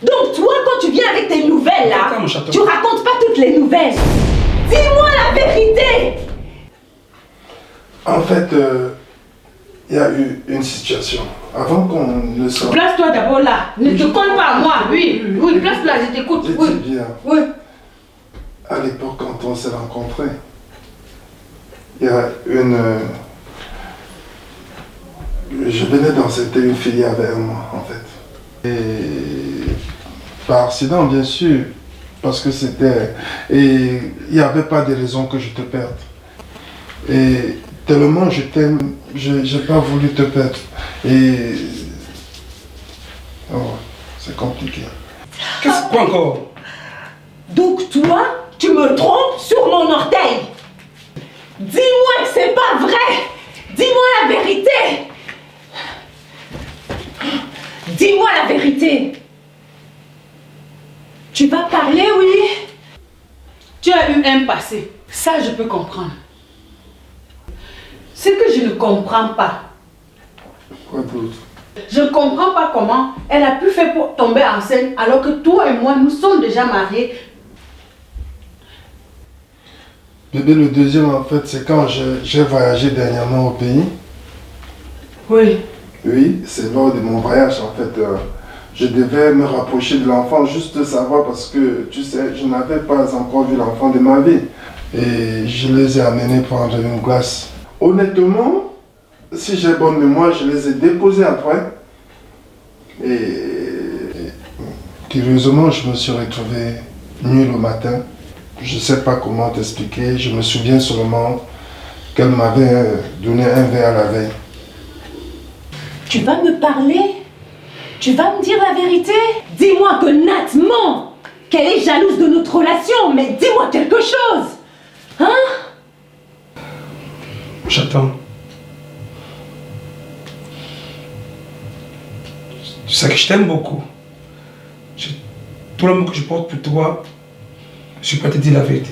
Donc toi, quand tu viens avec tes nouvelles là, tu racontes pas toutes les nouvelles. Dis-moi la vérité. En fait, il y a eu une situation. Avant qu'on ne sorte... Place-toi d'abord là. Ne te colle pas à moi. Oui, place-toi, je t'écoute. Je Oui. dis bien. Oui. À l'époque, quand on s'est rencontrés, il y a une... Je venais d'accepter une fille avec moi, en fait. Et par accident, bien sûr, parce que c'était... Et il n'y avait pas de raison que je te perde. Et tellement je t'aime, je n'ai pas voulu te perdre. Et... Oh, c'est compliqué. Qu'est-ce quoi encore? Donc toi, tu me trompes sur mon orteil. Dis-moi que c'est pas vrai. Dis-moi la vérité. Dis-moi la vérité. Tu vas parler, oui? Tu as eu un passé. Ça, je peux comprendre. Ce que je ne comprends pas. Quoi d'autre? Je ne comprends pas comment elle a pu faire pour tomber enceinte alors que toi et moi, nous sommes déjà mariés. Bébé, le deuxième, en fait, c'est quand j'ai voyagé dernièrement au pays. Oui. Oui, c'est lors de mon voyage, en fait. Je devais me rapprocher de l'enfant, juste savoir, parce que, tu sais, je n'avais pas encore vu l'enfant de ma vie. Et je les ai amenés prendre une glace. Honnêtement, si j'ai bonne mémoire, je les ai déposés après. Et curieusement, je me suis retrouvé nul au matin. Je ne sais pas comment t'expliquer. Je me souviens seulement qu'elle m'avait donné un verre la veille. Tu vas me parler? Tu vas me dire la vérité? Dis-moi que Nat ment, qu'elle est jalouse de notre relation, mais dis-moi quelque chose. Hein? J'attends. Tu sais que je t'aime beaucoup. Tout l'amour que je porte pour toi, je peux te dire la vérité.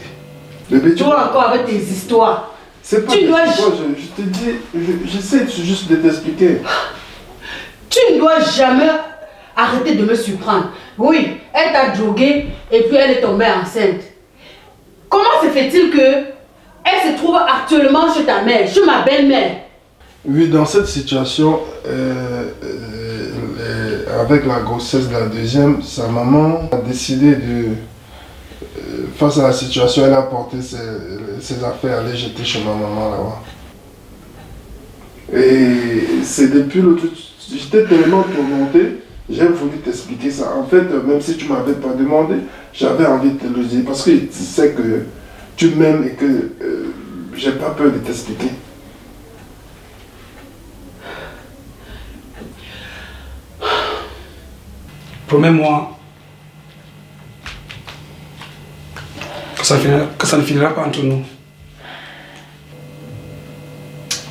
Bébé, Toi encore avec tes histoires. c'est pas Tu tes dois- histoires, je te dis, j'essaie juste de t'expliquer. Tu ne dois jamais arrêter de me surprendre. Oui, elle t'a drogué et puis elle est tombée enceinte. Comment se fait-il que elle se trouve actuellement chez ta mère, chez ma belle-mère? Oui, dans cette situation, avec la grossesse de la deuxième, sa maman a décidé de, face à la situation, elle a porté ses affaires, aller jeter chez ma maman là-bas. Et c'est depuis l'autre, j'étais tellement tourmenté, j'ai voulu t'expliquer ça. En fait, même si tu m'avais pas demandé, j'avais envie de te le dire parce que tu sais que tu m'aimes et que j'ai pas peur de t'expliquer. Promets-moi que ça ne finira pas entre nous.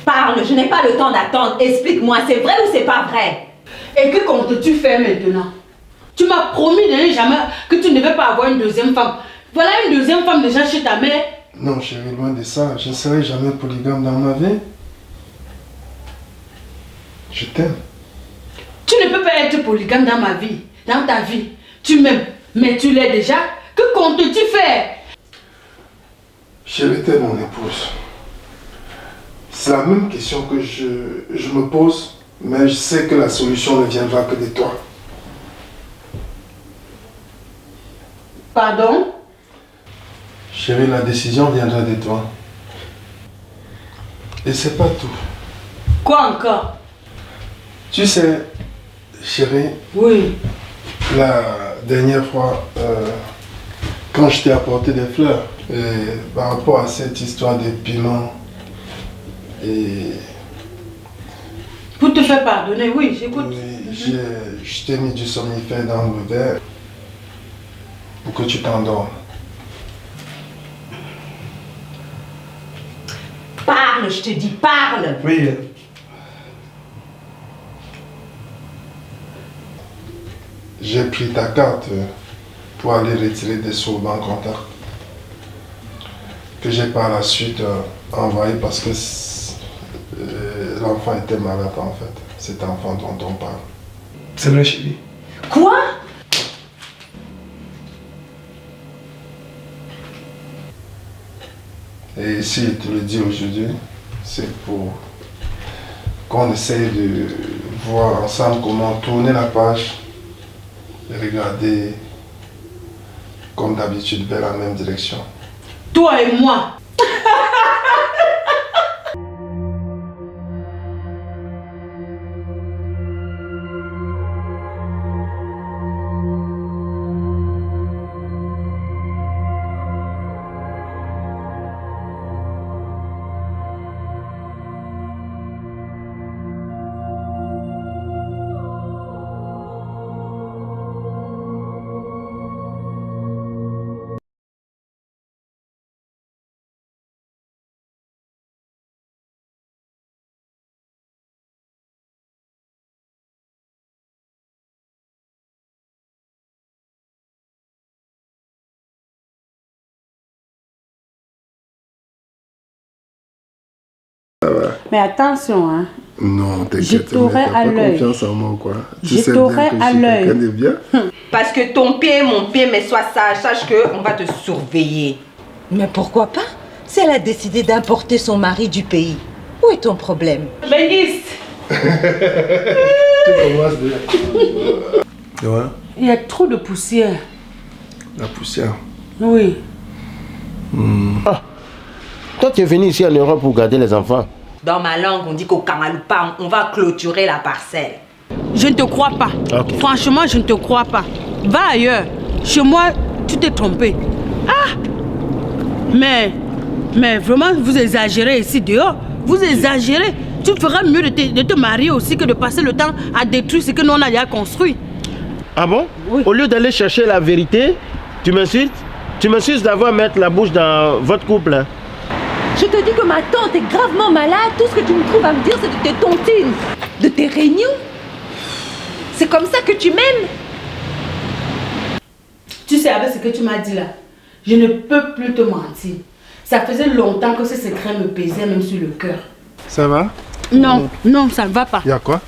Parle, je n'ai pas le temps d'attendre. Explique-moi, c'est vrai ou c'est pas vrai? Et que comptes-tu faire maintenant? Tu m'as promis de ne jamais que tu ne devais pas avoir une deuxième femme. Voilà une deuxième femme déjà chez ta mère. Non, chérie, loin de ça. Je ne serai jamais polygame dans ma vie. Je t'aime. Tu ne peux pas être polygame dans ma vie, dans ta vie. Tu m'aimes, mais tu l'es déjà. Que comptes-tu faire? Chérie, t'es mon épouse. C'est la même question que je me pose, mais je sais que la solution ne viendra que de toi. Pardon? Chérie, la décision viendra de toi. Et c'est pas tout. Quoi encore? Tu sais, chérie, Oui. la dernière fois, quand je t'ai apporté des fleurs, par rapport à cette histoire de piment, et Pour te faire pardonner, oui, j'écoute. oui, je t'ai mis du somnifère dans le verre pour que tu t'endormes. Parle, je te dis, parle. Oui, J'ai pris ta carte pour aller retirer des sous au banque contact que j'ai par la suite envoyé parce que l'enfant était malade en fait. Cet enfant dont on parle. c'est vrai, chérie. Quoi? Et si je te le dis aujourd'hui, c'est pour qu'on essaye de voir ensemble comment tourner la page et regarder comme d'habitude vers la même direction. Toi et moi, Mais attention, hein. Non, Je t'inquiète, t'aurai mais t'as à pas l'œil. confiance en moi ou quoi? Tu Je sais t'aurai bien que à je suis l'œil. quelqu'un de bien. Parce que ton pied est mon pied, mais sois sage, sache qu'on va te surveiller. Mais pourquoi pas? Si elle a décidé d'importer son mari du pays, où est ton problème? Bengis, Tu commences déjà. Ouais, il y a trop de poussière. la poussière. Oui. Toi, tu es venu ici en Europe pour garder les enfants. Dans ma langue, on dit qu'au Kamaloupa, on va clôturer la parcelle. Je ne te crois pas. Ok. Franchement, je ne te crois pas. Va ailleurs. Chez moi, tu t'es trompé. Ah! Mais vraiment, vous exagérez ici dehors. Vous exagérez. Tu feras mieux de te marier aussi que de passer le temps à détruire ce que nous on a déjà construit. Ah bon? Oui. Au lieu d'aller chercher la vérité, tu m'insultes? Tu m'insultes d'avoir mettre la bouche dans votre couple, hein? Je te dis que ma tante est gravement malade. Tout ce que tu me trouves à me dire, c'est de tes tontines, de tes réunions. C'est comme ça que tu m'aimes. Tu sais, avec ce que tu m'as dit là, je ne peux plus te mentir. Ça faisait longtemps que ce secret me pesait même sur le cœur. Ça va? Non, non, ça ne va pas. Y a quoi?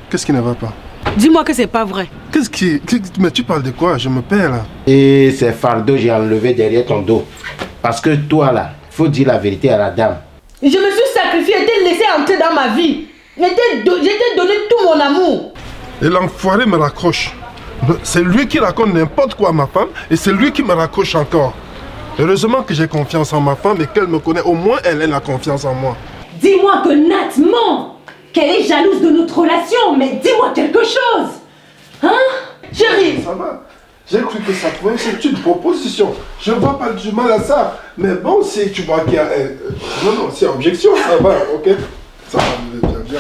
Qu'est-ce qui ne va pas? Dis-moi que c'est pas vrai. Mais tu parles de quoi? Je me perds là. Et ces fardeaux, j'ai enlevé derrière ton dos. Parce que toi là, faut dire la vérité à la dame. Je me suis sacrifiée, t'ai laissé entrer dans ma vie. Je t'ai donné tout mon amour. Et l'enfoiré me raccroche. C'est lui qui raconte n'importe quoi à ma femme et c'est lui qui me raccroche encore. Heureusement que j'ai confiance en ma femme et qu'elle me connaît. Au moins, elle a la confiance en moi. Dis-moi que Nat ment, qu'elle est jalouse de notre relation, mais dis-moi quelque chose. Hein? Chérie, Ça va. J'ai cru que ça pouvait être une proposition. Je ne vois pas du mal à ça. Mais bon, si tu vois qu'il y a... non, s'il y a objection, ça va, ok? Ça va, viens.